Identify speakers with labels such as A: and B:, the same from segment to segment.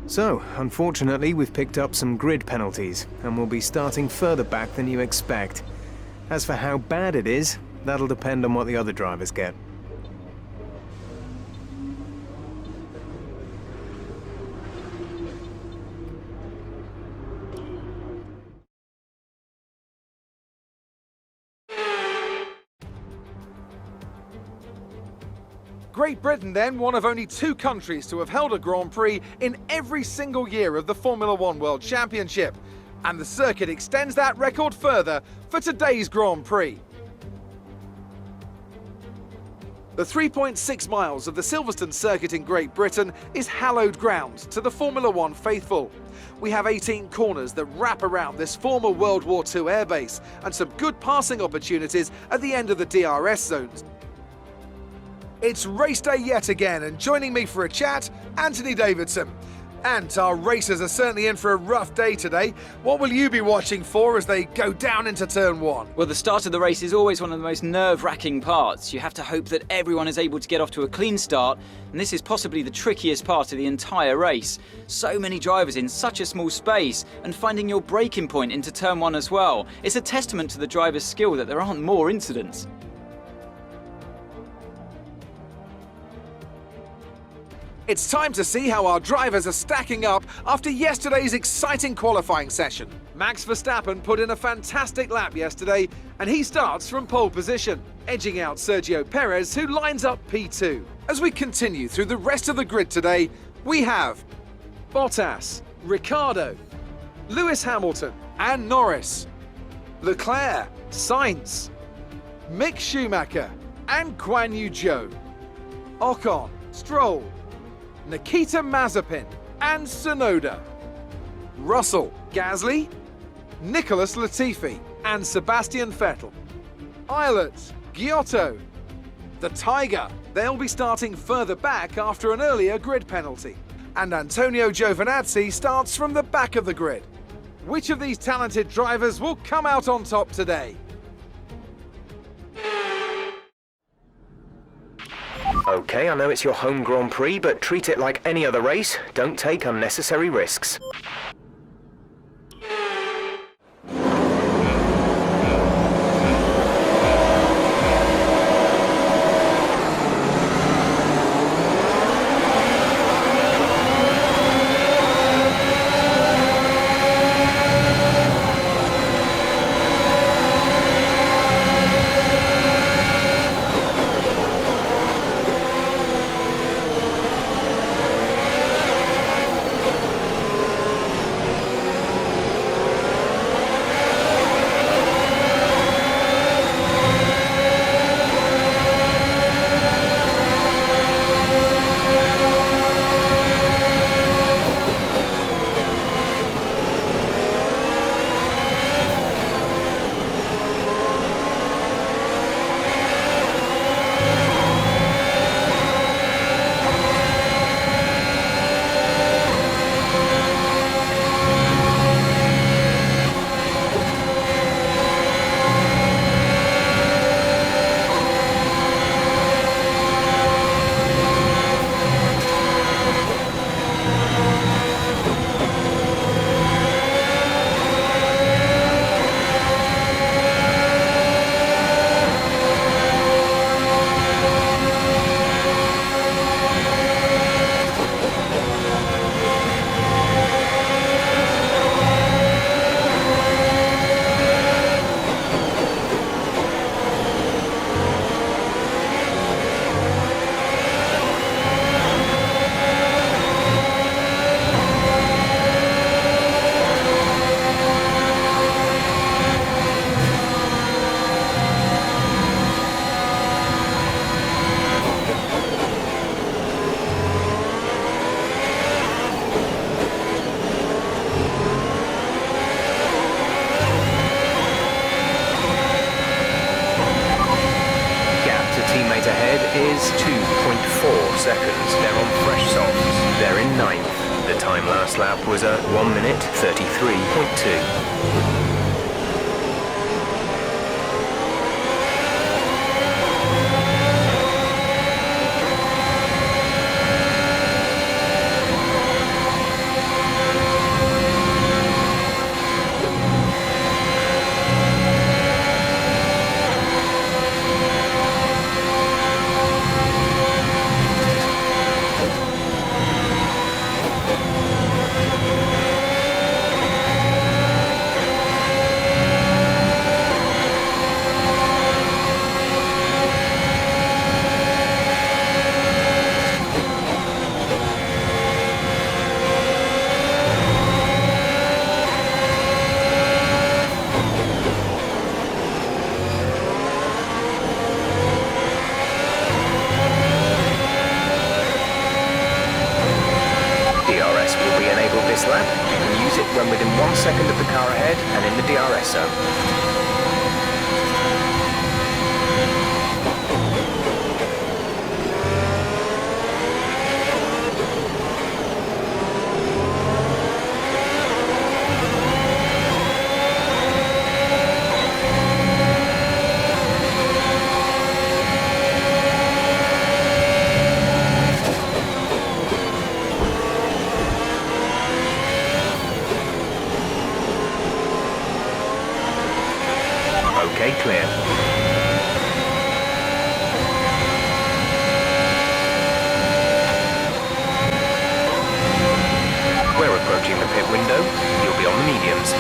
A: So, unfortunately, we've picked up some grid penalties, and we'll be starting further back than you expect. As for how bad it is, that'll depend on what the other drivers get.
B: Great Britain then, one of only 2 countries to have held a Grand Prix in every single year of the Formula One World Championship. And the circuit extends that record further for today's Grand Prix. The 3.6 miles of the Silverstone circuit in Great Britain is hallowed ground to the Formula One faithful. We have 18 corners that wrap around this former World War II airbase and some good passing opportunities at the end of the DRS zones. It's race day yet again, and joining me for a chat, Anthony Davidson. And our racers are certainly in for a rough day today. What will you be watching for as they go down into turn 1?
C: Well, the start of the race is always one of the most nerve-wracking parts. You have to hope that everyone is able to get off to a clean start, and this is possibly the trickiest part of the entire race. So many drivers in such a small space, and finding your braking point into turn 1 as well. It's a testament to the driver's skill that there aren't more incidents.
B: It's time to see how our drivers are stacking up after yesterday's exciting qualifying session. Max Verstappen put in a fantastic lap yesterday, and he starts from pole position, edging out Sergio Perez, who lines up P2. As we continue through the rest of the grid today, we have Bottas, Ricciardo, Lewis Hamilton and Norris, Leclerc, Sainz, Mick Schumacher and Guan Yu Zhou, Ocon, Stroll, Nikita Mazepin and Tsunoda, Russell, Gasly, Nicholas Latifi and Sebastian Vettel, Eilert, Giotto, the Tiger. They'll be starting further back after an earlier grid penalty. And Antonio Giovinazzi starts from the back of the grid. Which of these talented drivers will come out on top today?
A: Okay, I know it's your home Grand Prix, but treat it like any other race. Don't take unnecessary risks. is 2.4 seconds. They're on fresh softs. They're in ninth. The time last lap was at 1 minute 33.2. DRS will be enabled this lap. You can use it when within 1 second of the car ahead and in the DRS zone. Okay, clear. We're approaching the pit window. You'll be on the mediums.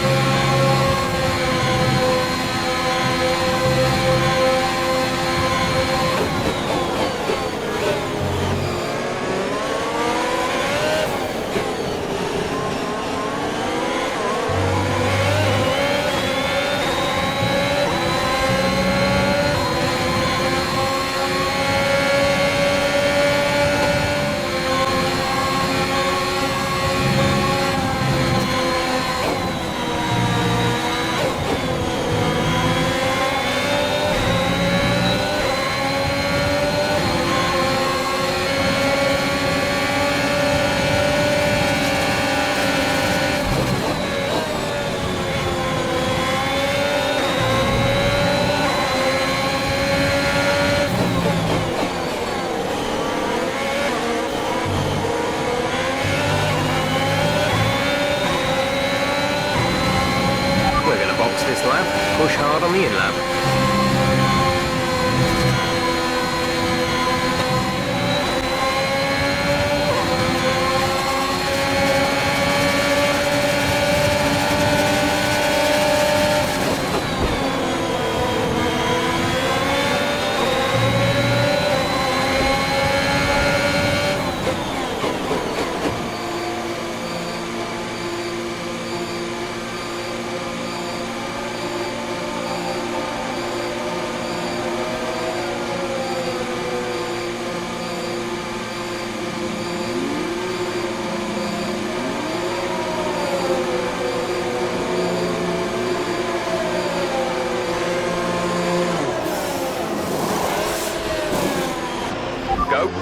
A: This lap, push hard on the in-lap.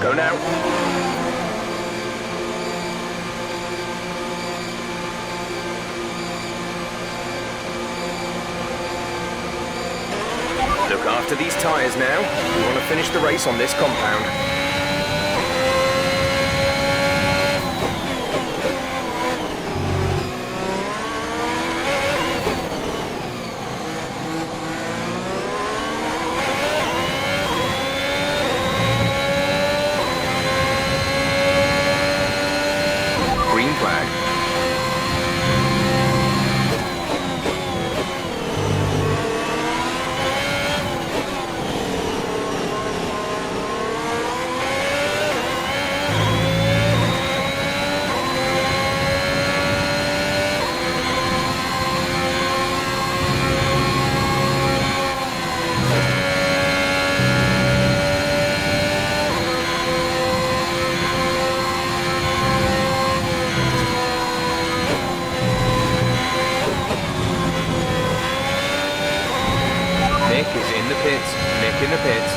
A: Go now. Look after these tyres now. We want to finish the race on this compound. Flag. Nick is in the pits. Nick in the pits.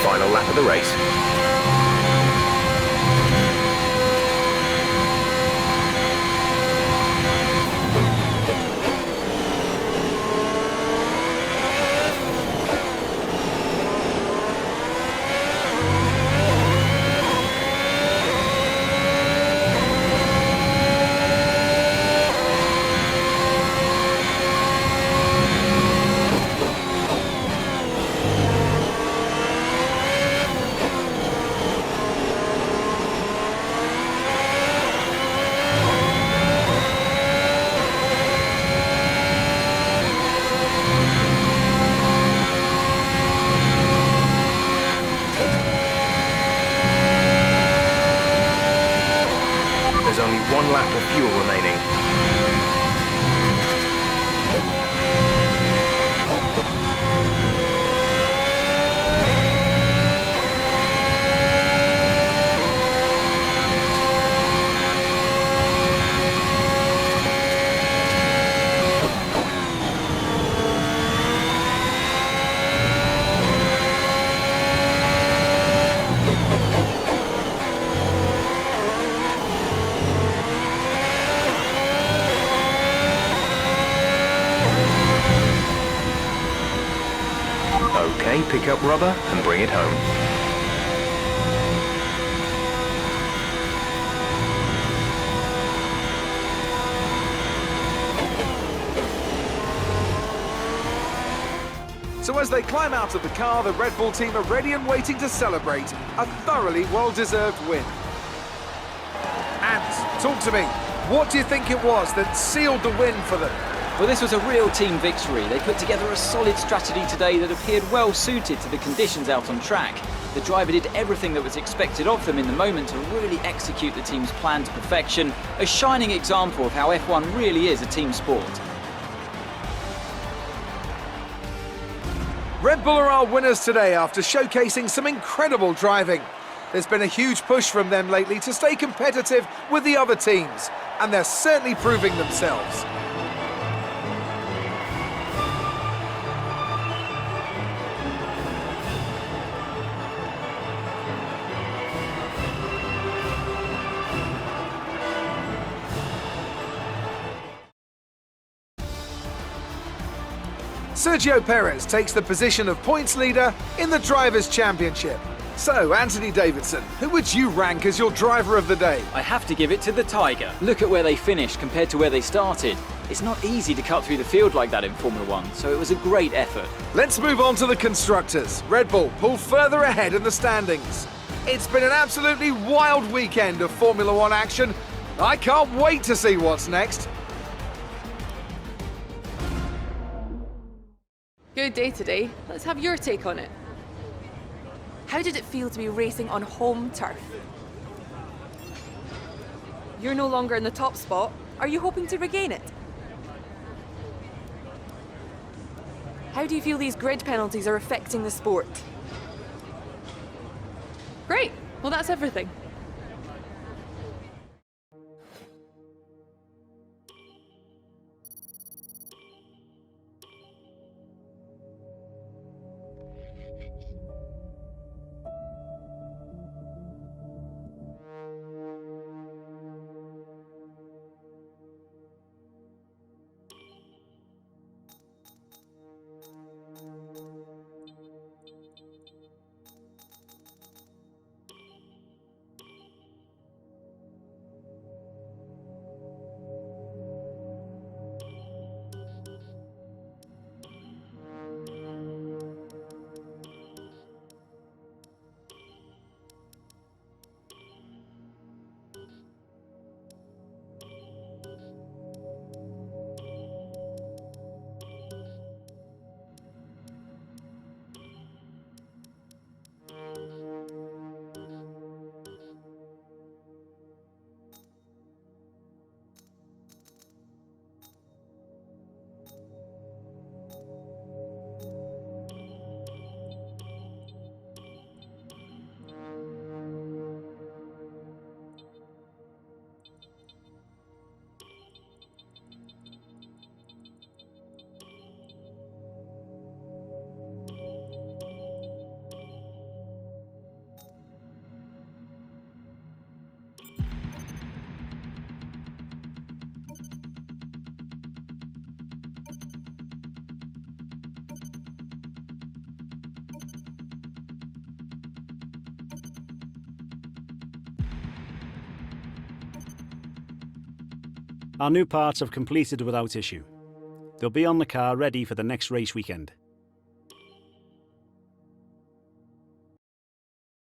A: Final lap of the race. 1 lap of fuel remaining. Okay, pick up rubber and bring it home.
B: So as they climb out of the car, the Red Bull team are ready and waiting to celebrate a thoroughly well-deserved win. And, talk to me, what do you think it was that sealed the win for them?
C: Well, this was a real team victory. They put together a solid strategy today that appeared well suited to the conditions out on track. The driver did everything that was expected of them in the moment to really execute the team's plan to perfection, a shining example of how F1 really is a team sport.
B: Red Bull are our winners today after showcasing some incredible driving. There's been a huge push from them lately to stay competitive with the other teams, and they're certainly proving themselves. Sergio Perez takes the position of points leader in the Drivers' Championship. So, Anthony Davidson, who would you rank as your driver of the day?
C: I have to give it to the Tiger. Look at where they finished compared to where they started. It's not easy to cut through the field like that in Formula 1, so it was a great effort.
B: Let's move on to the Constructors. Red Bull pull further ahead in the standings. It's been an absolutely wild weekend of Formula 1 action. I can't wait to see what's next.
D: Good day today. Let's have your take on it. How did it feel to be racing on home turf? You're no longer in the top spot. Are you hoping to regain it? How do you feel these grid penalties are affecting the sport? Great. Well, that's everything.
E: Our new parts have completed without issue. They'll be on the car ready for the next race weekend.